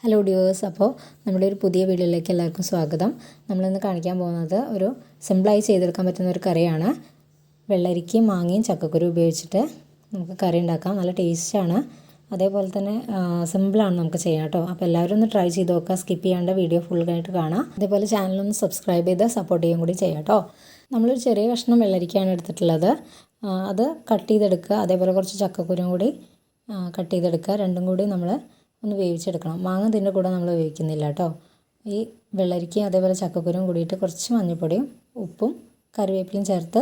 Hello dears, അപ്പോൾ നമ്മുടെ ഒരു പുതിയ വീഡിയോയിലേക്ക് എല്ലാവർക്കും സ്വാഗതം. നമ്മളിന്ന് കാണിക്കാൻ പോകുന്നത് ഒരു സിമ്പിളായി ചെയ്തെടുക്കാൻ പറ്റുന്ന ഒരു കറിയാണ്. വെള്ളരിക്കയും മാങ്ങയും ചക്കക്കുരു ഉപയോഗിച്ചിട്ട് നമുക്ക് കറി ഉണ്ടാക്കാം. നല്ല ടേസ്റ്റാണ്. അതേപോലെ തന്നെ സിമ്പിളാണ് നമുക്ക് ചെയ്യാം കേട്ടോ. അപ്പോൾ എല്ലാവരും ഒന്ന് ട്രൈ ചെയ്ത് നോക്കുക. സ്കിപ്പ് ചെയ്യാണ്ട് വീഡിയോ ഫുള്ളായിട്ട് കാണാം. അതേപോലെ ചാനലൊന്ന് സബ്സ്ക്രൈബ് ചെയ്ത് സപ്പോർട്ട് ചെയ്യുകയും കൂടി ചെയ്യാം കേട്ടോ. നമ്മളൊരു ചെറിയ കഷ്ണം വെള്ളരിക്കയാണ് എടുത്തിട്ടുള്ളത്. അത് കട്ട് ചെയ്തെടുക്കുക. അതേപോലെ കുറച്ച് ചക്കക്കുരും കൂടി കട്ട് ചെയ്തെടുക്കുക. രണ്ടും കൂടി നമ്മൾ ഒന്ന് വേവിച്ചെടുക്കണം. മാങ്ങ ഇതിൻ്റെ കൂടെ നമ്മൾ വേവിക്കുന്നില്ല കേട്ടോ. ഈ വെള്ളരിക്കയും അതേപോലെ ചക്കക്കുരും കൂടിയിട്ട് കുറച്ച് മഞ്ഞൾപ്പൊടിയും ഉപ്പും കറിവേപ്പിലയും ചേർത്ത്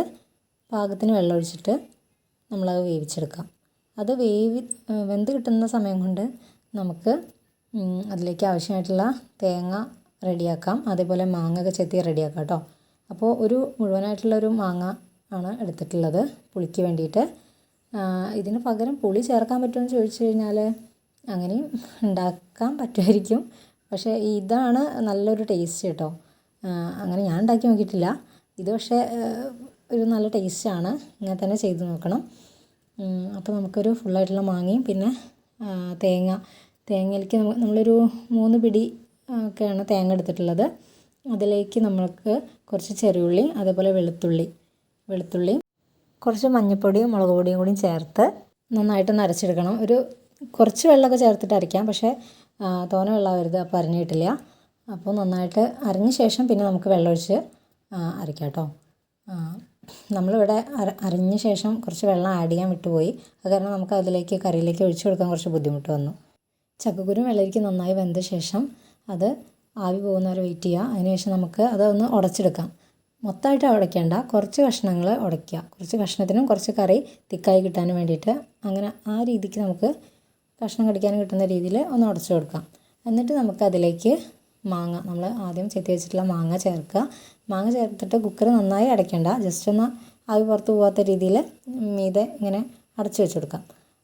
പാകത്തിന് വെള്ളം ഒഴിച്ചിട്ട് നമ്മളത് വേവിച്ചെടുക്കാം. അത് വെന്ത് കിട്ടുന്ന സമയം കൊണ്ട് നമുക്ക് അതിലേക്ക് ആവശ്യമായിട്ടുള്ള തേങ്ങ റെഡിയാക്കാം. അതേപോലെ മാങ്ങ ഒക്കെ ചെത്തി റെഡിയാക്കാം കേട്ടോ. അപ്പോൾ ഒരു മുഴുവനായിട്ടുള്ളൊരു മാങ്ങ ആണ് എടുത്തിട്ടുള്ളത് പുളിക്ക് വേണ്ടിയിട്ട്. ഇതിന് പകരം പുളി ചേർക്കാൻ പറ്റുമെന്ന് ചോദിച്ചു കഴിഞ്ഞാൽ അങ്ങനെയും ഉണ്ടാക്കാൻ പറ്റുമായിരിക്കും. പക്ഷേ ഇതാണ് നല്ലൊരു ടേസ്റ്റ് കേട്ടോ. അങ്ങനെ ഞാൻ ഉണ്ടാക്കി നോക്കിയിട്ടില്ല. ഇത് പക്ഷേ ഒരു നല്ല ടേസ്റ്റാണ്. ഇങ്ങനെ തന്നെ ചെയ്ത് നോക്കണം. അപ്പോൾ നമുക്കൊരു ഫുള്ളായിട്ടുള്ള മാങ്ങയും പിന്നെ തേങ്ങയിലേക്ക് നമ്മളൊരു 3 പിടി ഒക്കെയാണ് തേങ്ങ എടുത്തിട്ടുള്ളത്. അതിലേക്ക് നമ്മൾക്ക് കുറച്ച് ചെറിയുള്ളി, അതേപോലെ വെളുത്തുള്ളി കുറച്ച് മഞ്ഞൾപ്പൊടിയും മുളക് പൊടിയും കൂടി ചേർത്ത് നന്നായിട്ടൊന്ന് അരച്ചെടുക്കണം. കുറച്ച് വെള്ളമൊക്കെ ചേർത്തിട്ട് അരയ്ക്കാം. പക്ഷേ തോനെ വെള്ളമാവരുത്, അപ്പോൾ അരഞ്ഞു കിട്ടില്ല. അപ്പോൾ നന്നായിട്ട് അരഞ്ഞ ശേഷം പിന്നെ നമുക്ക് വെള്ളമൊഴിച്ച് അരയ്ക്കാം കേട്ടോ. നമ്മളിവിടെ അരഞ്ഞ ശേഷം കുറച്ച് വെള്ളം ആഡ് ചെയ്യാൻ വിട്ടുപോയി. അത് കാരണം നമുക്ക് അതിലേക്ക് കറിയിലേക്ക് ഒഴിച്ചു കൊടുക്കാൻ കുറച്ച് ബുദ്ധിമുട്ട് വന്നു. ചക്കക്കുരു വെള്ളരിക്ക് നന്നായി വെന്ത ശേഷം അത് ആവി പോകുന്നവരെ വെയിറ്റ് ചെയ്യുക. അതിനുശേഷം നമുക്ക് അതൊന്ന് ഉടച്ചെടുക്കാം. മൊത്തമായിട്ട് ഉടയ്ക്കേണ്ട, കുറച്ച് കഷ്ണങ്ങൾ ഉടയ്ക്കുക. കുറച്ച് കഷ്ണത്തിനും കുറച്ച് കറി തിക്കായി കിട്ടാനും വേണ്ടിയിട്ട് അങ്ങനെ ആ രീതിക്ക് നമുക്ക് കഷ്ണം കടിക്കാനും കിട്ടുന്ന രീതിയിൽ ഒന്ന് ഉടച്ചു കൊടുക്കാം. എന്നിട്ട് നമുക്ക് അതിലേക്ക് നമ്മൾ ആദ്യം ചെത്തി വെച്ചിട്ടുള്ള മാങ്ങ ചേർക്കുക. മാങ്ങ ചേർത്തിട്ട് കുക്കർ നന്നായി അടയ്ക്കേണ്ട, ജസ്റ്റ് ഒന്ന് ആവി പുറത്ത് പോകാത്ത രീതിയിൽ മീതെ ഇങ്ങനെ അടച്ചു വെച്ച് കൊടുക്കാം.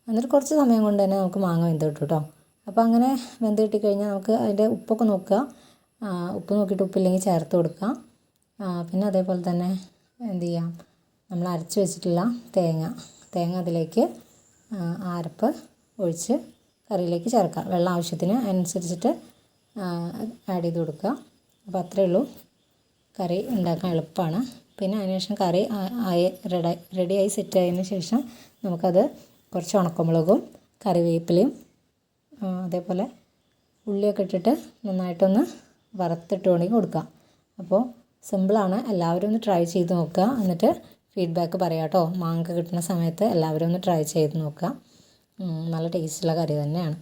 എന്നിട്ട് കുറച്ച് സമയം കൊണ്ട് തന്നെ നമുക്ക് മാങ്ങ വെന്ത് കിട്ടും കേട്ടോ. അപ്പോൾ അങ്ങനെ വെന്ത് കിട്ടിക്കഴിഞ്ഞാൽ നമുക്ക് അതിൻ്റെ ഉപ്പൊക്കെ നോക്കുക. ഉപ്പ് നോക്കിയിട്ട് ഉപ്പില്ലെങ്കിൽ ചേർത്ത് കൊടുക്കുക. പിന്നെ അതേപോലെ തന്നെ എന്ത് ചെയ്യാം, നമ്മൾ അരച്ച് വെച്ചിട്ടുള്ള തേങ്ങ അതിലേക്ക് അരപ്പ് ഒഴിച്ച് കറിയിലേക്ക് ചേർക്കാം. വെള്ളം ആവശ്യത്തിന് അനുസരിച്ചിട്ട് ആഡ് ചെയ്ത് കൊടുക്കുക. അപ്പോൾ അത്രയേ ഉള്ളൂ. കറി ഉണ്ടാക്കാൻ എളുപ്പമാണ്. പിന്നെ അതിനുശേഷം കറി റെഡിയായി സെറ്റായതിന് ശേഷം നമുക്കത് കുറച്ച് ഉണക്കമുളകും കറിവേപ്പിലയും അതേപോലെ ഉള്ളിയൊക്കെ ഇട്ടിട്ട് നന്നായിട്ടൊന്ന് വറുത്തിട്ട് വേണമെങ്കിൽ കൊടുക്കാം. അപ്പോൾ സിമ്പിളാണ്. എല്ലാവരും ഒന്ന് ട്രൈ ചെയ്ത് നോക്കുക. എന്നിട്ട് ഫീഡ്ബാക്ക് പറയാം കേട്ടോ. മാങ്ങ കിട്ടുന്ന സമയത്ത് എല്ലാവരും ഒന്ന് ട്രൈ ചെയ്ത് നോക്കുക. നല്ല ടേസ്റ്റുള്ള കറി തന്നെയാണ്.